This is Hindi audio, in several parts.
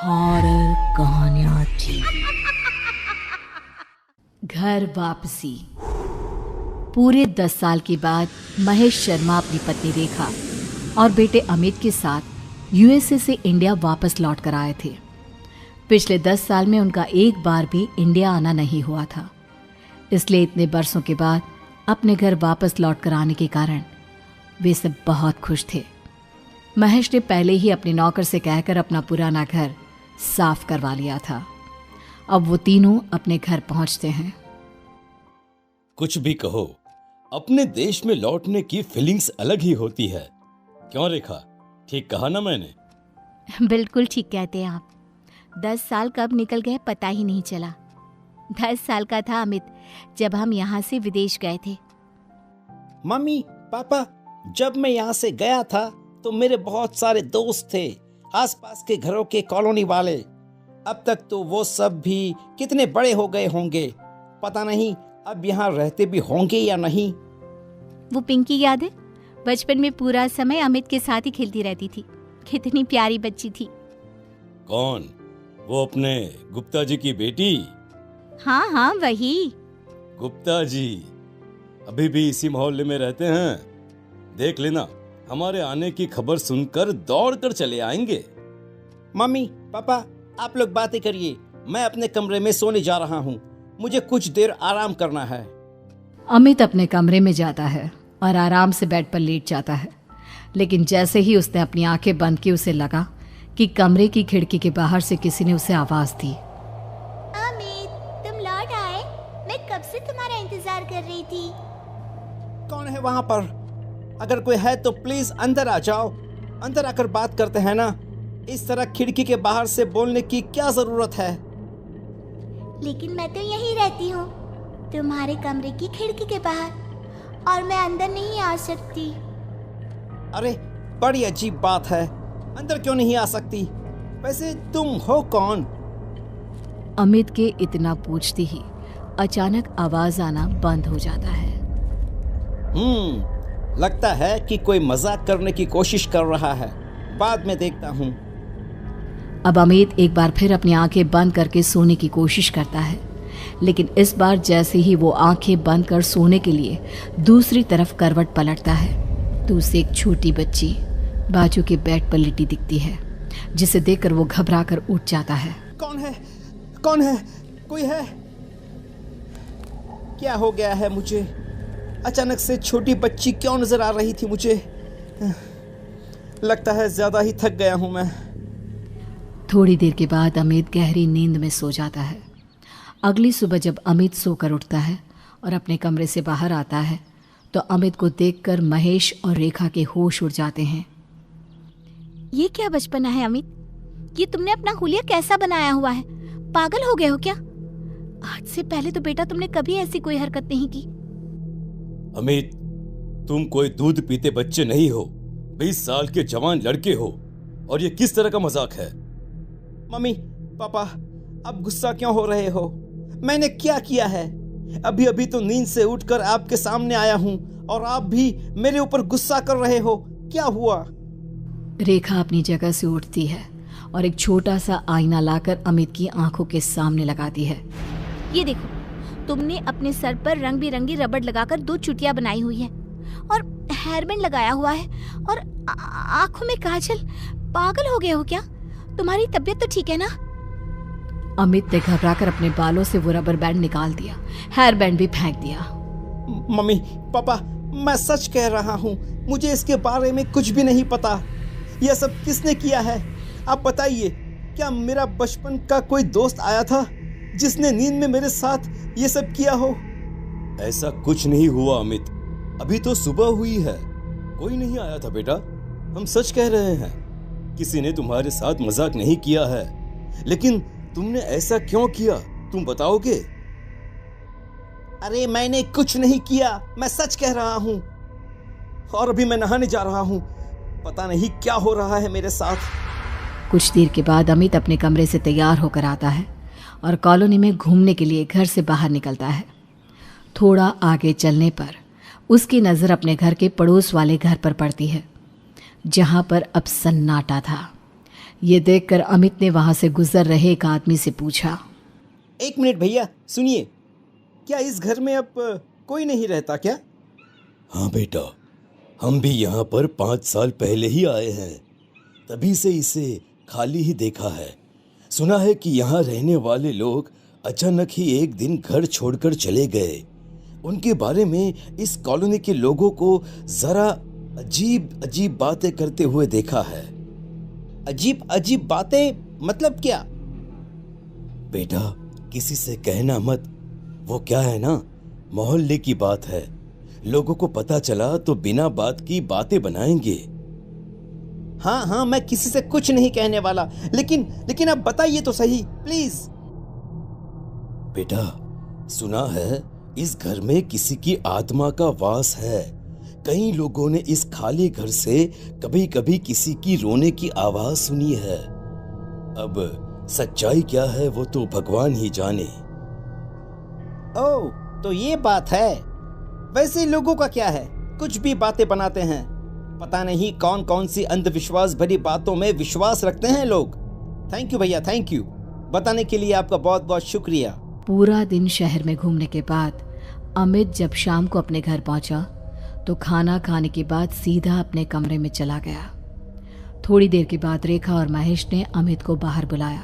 हॉरर कहानियाँ थी। घर वापसी। पूरे 10 साल के बाद महेश शर्मा अपनी पत्नी रेखा और बेटे अमित के साथ यूएसए से इंडिया वापस लौट कर आए थे। पिछले 10 साल में उनका एक बार भी इंडिया आना नहीं हुआ था, इसलिए इतने बरसों के बाद अपने घर वापस लौट कर आने के कारण वे सब बहुत खुश थे। महेश ने पहले ही अपने नौकर से कहकर अपना पुराना घर साफ करवा लिया था। अब वो तीनों अपने घर पहुंचते हैं। कुछ भी कहो, अपने देश में लौटने की फीलिंग्स अलग ही होती है। क्यों रेखा, ठीक कहा ना मैंने? बिल्कुल ठीक कहते हैं आप। 10 साल कब निकल गए पता ही नहीं चला। 10 साल का था अमित जब हम यहाँ से विदेश गए थे। मम्मी पापा, जब मैं यहाँ से गया था तो मेरे बहुत सारे दोस्त थे, आसपास के घरों के कॉलोनी वाले। अब तक तो वो सब भी कितने बड़े हो गए होंगे, पता नहीं अब यहाँ रहते भी होंगे या नहीं। वो पिंकी याद है? बचपन में पूरा समय अमित के साथ ही खेलती रहती थी। कितनी प्यारी बच्ची थी। कौन? वो अपने गुप्ता जी की बेटी? हाँ वही। गुप्ता जी अभी भी इसी मोहल्ले में रहते हैं? देख लेना, हमारे आने की खबर सुनकर दौड़ कर चले आएंगे। मम्मी पापा, आप लोग बातें करिए, मैं अपने कमरे में सोने जा रहा हूँ। मुझे कुछ देर आराम करना है। अमित अपने कमरे में जाता है और आराम से बेड पर लेट जाता है, लेकिन जैसे ही उसने अपनी आंखें बंद की उसे लगा कि कमरे की खिड़की के बाहर से किसी ने उसे आवाज दी। अमित, तुम लौट आए? मैं कब से तुम्हारा इंतजार कर रही थी। कौन है वहाँ पर? अगर कोई है तो प्लीज अंदर आ जाओ। अंदर आकर बात करते हैं ना। इस तरह खिड़की के बाहर से बोलने की क्या जरूरत है? लेकिन मैं तो यहीं रहती हूँ, तुम्हारे कमरे की खिड़की के बाहर, और मैं अंदर नहीं आ सकती। अरे बड़ी अजीब बात है, अंदर क्यों नहीं आ सकती? वैसे तुम हो कौन? अमित के इतना पूछते ही अचानक आवाज आना बंद हो जाता है। लगता है कि कोई मजाक करने की कोशिश कर रहा है। बाद में देखता हूँ। अब अमित एक बार फिर अपनी आंखें बंद करके सोने की कोशिश करता है, लेकिन इस बार जैसे ही वो आंखें बंद कर सोने के लिए दूसरी तरफ करवट पलटता है तो उसे एक छोटी बच्ची बाजू के बेड पर लेटी दिखती है, जिसे देखकर वो घबरा कर उठ जाता है। कौन है? कौन है? कोई है? क्या हो गया है मुझे? अचानक से छोटी बच्ची क्यों नजर आ रही थी मुझे? लगता है ज्यादा ही थक गया हूं मैं। थोड़ी देर के बाद अमित गहरी नींद में सो जाता है। अगली सुबह जब अमित सोकर उठता है और अपने कमरे से बाहर आता है तो अमित को देखकर महेश और रेखा के होश उड़ जाते हैं। ये क्या बचपना है अमित? ये तुमने अपना हुलिया कैसा बनाया हुआ है? पागल हो गए हो क्या? आज से पहले तो बेटा तुमने कभी ऐसी कोई हरकत नहीं की। अमित, तुम कोई दूध पीते बच्चे नहीं हो, 20 साल के जवान लड़के हो, और ये किस तरह का मजाक है? मम्मी पापा, अब गुस्सा क्यों हो रहे हो? मैंने क्या किया है? अभी अभी तो नींद से उठकर आपके सामने आया हूँ और आप भी मेरे ऊपर गुस्सा कर रहे हो। क्या हुआ? रेखा अपनी जगह से उठती है और एक छोटा सा आईना लाकर अमित की आंखों के सामने लगाती है। ये देखो, तुमने अपने सर पर रंग बिरंगी रबड़ लगाकर 2 चुटिया बनाई हुई है और हेयर बैंड लगाया हुआ है और आंखों में काजल। पागल हो गए हो क्या? तुम्हारी तबीयत तो ठीक है ना? अमित ने घबराकर अपने बालों से वो रबर बैंड निकाल दिया, हेयर बैंड भी फेंक दिया। मम्मी पापा, मैं सच कह रहा हूँ, मुझे इसके बारे में कुछ भी नहीं पता। यह सब किसने किया है? आप बताइए। क्या मेरा बचपन का कोई दोस्त आया था जिसने नींद में मेरे साथ ये सब किया हो? ऐसा कुछ नहीं हुआ अमित, अभी तो सुबह हुई है। कोई नहीं आया था बेटा, हम सच कह रहे हैं। किसी ने तुम्हारे साथ मजाक नहीं किया है, लेकिन तुमने ऐसा क्यों किया, तुम बताओगे? अरे मैंने कुछ नहीं किया, मैं सच कह रहा हूँ। और अभी मैं नहाने जा रहा हूँ। पता नहीं क्या हो रहा है मेरे साथ। कुछ देर के बाद अमित अपने कमरे से तैयार होकर आता है और कॉलोनी में घूमने के लिए घर से बाहर निकलता है। थोड़ा आगे चलने पर उसकी नज़र अपने घर के पड़ोस वाले घर पर पड़ती है, जहाँ पर अब सन्नाटा था। ये देखकर अमित ने वहां से गुजर रहे एक आदमी से पूछा, 1 मिनट भैया, सुनिए, क्या इस घर में अब कोई नहीं रहता क्या? हाँ बेटा, हम भी यहाँ पर 5 साल पहले ही आए हैं, तभी से इसे खाली ही देखा है। सुना है कि यहाँ रहने वाले लोग अचानक ही एक दिन घर छोड़कर चले गए। उनके बारे में इस कॉलोनी के लोगों को जरा अजीब अजीब बातें करते हुए देखा है। अजीब अजीब बातें मतलब क्या? बेटा, किसी से कहना मत, वो क्या है ना, मोहल्ले की बात है। लोगों को पता चला तो बिना बात की बातें बनाएंगे। हाँ हाँ, मैं किसी से कुछ नहीं कहने वाला, लेकिन अब बताइए तो सही प्लीज। बेटा, सुना है इस घर में किसी की आत्मा का वास है। कई लोगों ने इस खाली घर से कभी कभी किसी की रोने की आवाज सुनी है। अब सच्चाई क्या है वो तो भगवान ही जाने। ओह, तो ये बात है। वैसे लोगों का क्या है, कुछ भी बातें बनाते हैं। पता नहीं कौन कौन सी अंधविश्वास भरी बातों में विश्वास रखते हैं लोग। थैंक यू भैया, थैंक यू। बताने के लिए आपका बहुत बहुत शुक्रिया। पूरा दिन शहर में घूमने के बाद अमित जब शाम को अपने घर पहुंचा तो खाना खाने के बाद सीधा अपने कमरे में चला गया। थोड़ी देर के बाद रेखा और महेश ने अमित को बाहर बुलाया,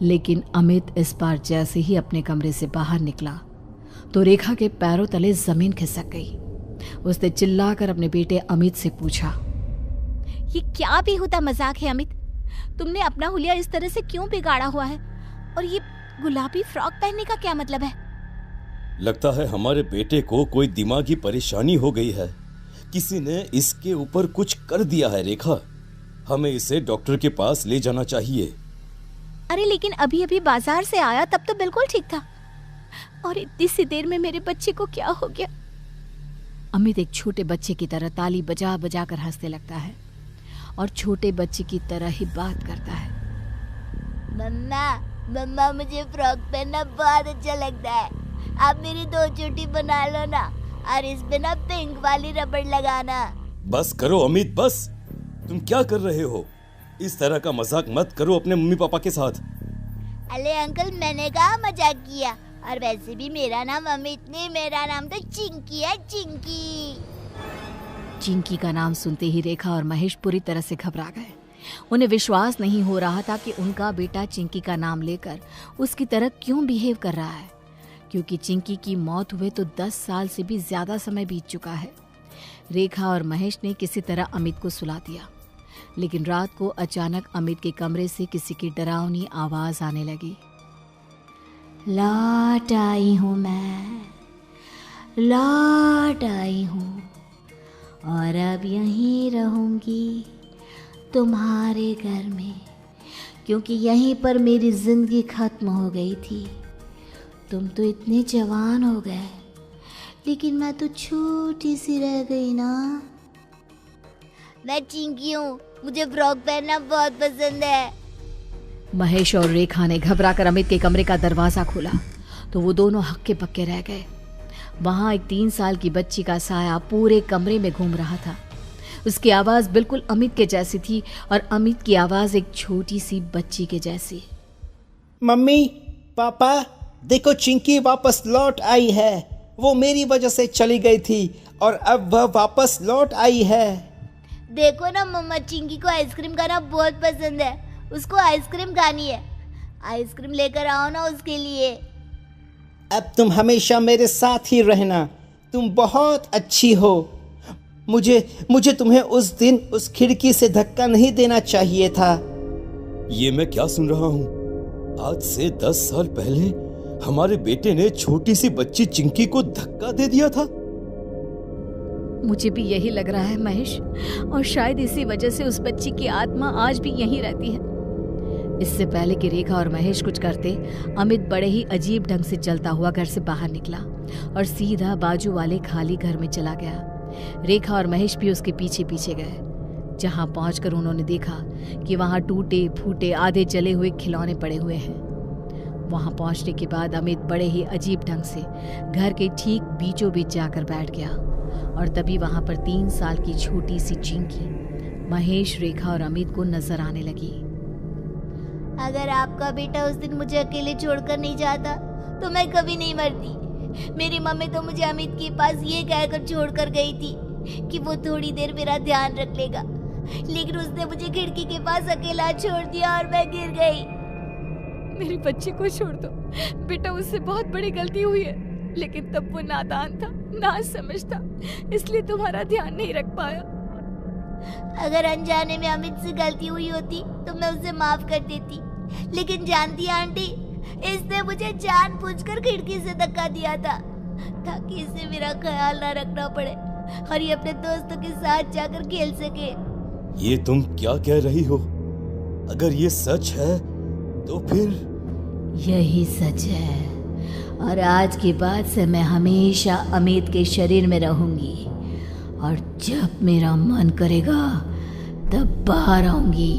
लेकिन अमित इस बार जैसे ही अपने कमरे से बाहर निकला तो रेखा के पैरों तले जमीन खिसक गई। उसने चिल्लाकर अपने बेटे अमित से पूछा, ये क्या बेहुदा मजाक है अमित? तुमने अपना हुलिया इस तरह से क्यों बिगाड़ा हुआ है? और ये गुलाबी फ्रॉक पहनने का क्या मतलब है? लगता है हमारे बेटे को कोई दिमागी परेशानी हो गई है। किसी ने इसके ऊपर कुछ कर दिया है रेखा। हमें इसे डॉक्टर के पास ले जाना चाहिए। अरे लेकिन अभी अभी बाजार से आया, तब तो बिल्कुल ठीक था, और इतनी सी देर में मेरे बच्चे को क्या हो गया? अमित एक छोटे बच्चे की तरह ताली बजा बजा कर हंसने लगता है और छोटे बच्चे की तरह ही बात करता है। मम्मा मुझे फ्रॉक पहनना बहुत अच्छा लगता है। आप मेरी 2 चोटी बना लो ना, और इस पे ना पिंक वाली रबड़ लगाना। बस करो अमित, बस। तुम क्या कर रहे हो? इस तरह का मजाक मत करो अपने मम्मी पापा के साथ। अरे अंकल, मैंने कहा मजाक किया, और वैसे भी मेरा नाम अमित नहीं, मेरा नाम तो चिंकी है, चिंकी। चिंकी का नाम सुनते ही रेखा और महेश पूरी तरह से घबरा गए। उन्हें विश्वास नहीं हो रहा था कि उनका बेटा चिंकी का नाम लेकर उसकी तरह क्यों बिहेव कर रहा है, क्योंकि चिंकी की मौत हुए तो 10 साल से भी ज्यादा समय बीत चुका है। रेखा और महेश ने किसी तरह अमित को सुला दिया, लेकिन रात को अचानक अमित के कमरे से किसी की डरावनी आवाज आने लगी। लौट आई हूँ मैं, लौट आई हूँ, और अब यहीं रहूँगी तुम्हारे घर में, क्योंकि यहीं पर मेरी जिंदगी खत्म हो गई थी। तुम तो इतने जवान हो गए, लेकिन मैं तो छोटी सी रह गई ना। मैं चिंकी हूँ, मुझे फ्रॉक पहनना बहुत पसंद है। महेश और रेखा ने घबराकर अमित के कमरे का दरवाजा खोला तो वो दोनों हक्के बक्के रह गए। वहां एक 3 साल की बच्ची का साया पूरे कमरे में घूम रहा था। उसकी आवाज बिल्कुल अमित के जैसी थी और अमित की आवाज एक छोटी सी बच्ची के जैसी। मम्मी पापा, देखो चिंकी वापस लौट आई है। वो मेरी वजह से चली गई थी और अब वह वापस लौट आई है। देखो ना मम्मा, चिंकी को आइसक्रीम खाना बहुत पसंद है, उसको आइसक्रीम खानी है। आइसक्रीम लेकर आओ ना उसके लिए। अब तुम हमेशा मेरे साथ ही रहना, तुम बहुत अच्छी हो। मुझे तुम्हें उस दिन उस खिड़की से धक्का नहीं देना चाहिए था। ये मैं क्या सुन रहा हूँ? आज से 10 साल पहले हमारे बेटे ने छोटी सी बच्ची चिंकी को धक्का दे दिया था। मुझे भी यही लग रहा है महेश, और शायद इसी वजह से उस बच्ची की आत्मा आज भी यहीं रहती है। इससे पहले कि रेखा और महेश कुछ करते, अमित बड़े ही अजीब ढंग से चलता हुआ घर से बाहर निकला और सीधा बाजू वाले खाली घर में चला गया। रेखा और महेश भी उसके पीछे पीछे गए। जहां पहुंचकर उन्होंने देखा कि वहां टूटे फूटे आधे जले हुए खिलौने पड़े हुए हैं। वहां पहुंचने के बाद अमित बड़े ही अजीब ढंग से घर के ठीक बीचों बीच जाकर बैठ गया, और तभी वहां पर 3 साल की छोटी सी चिंकी महेश, रेखा और अमित को नजर आने लगी। अगर आपका बेटा उस दिन मुझे अकेले छोड़कर नहीं जाता तो मैं कभी नहीं मरती। मेरी मम्मी तो मुझे अमित के पास ये कहकर छोड़कर गई थी कि वो थोड़ी देर मेरा ध्यान रख लेगा, लेकिन उसने मुझे खिड़की के पास अकेला छोड़ दिया और मैं गिर गई। मेरे बच्चे को छोड़ दो बेटा, उससे बहुत बड़ी गलती हुई है, लेकिन तब वो नादान था, ना समझता, इसलिए तुम्हारा ध्यान नहीं रख पाया। अगर अनजाने में अमित से गलती हुई होती तो मैं उसे माफ कर देती, लेकिन जानती आंटी, इसने मुझे जानबूझकर खिड़की से धक्का दिया था ताकि इसे मेरा ख्याल ना रखना पड़े और ये अपने दोस्तों के साथ जाकर खेल सके। ये तुम क्या कह रही हो? अगर ये सच है तो फिर? यही सच है, और आज के बाद से मैं हमेशा अमित के शरीर में रहूंगी और जब मेरा मन करेगा तब बाहर आऊंगी।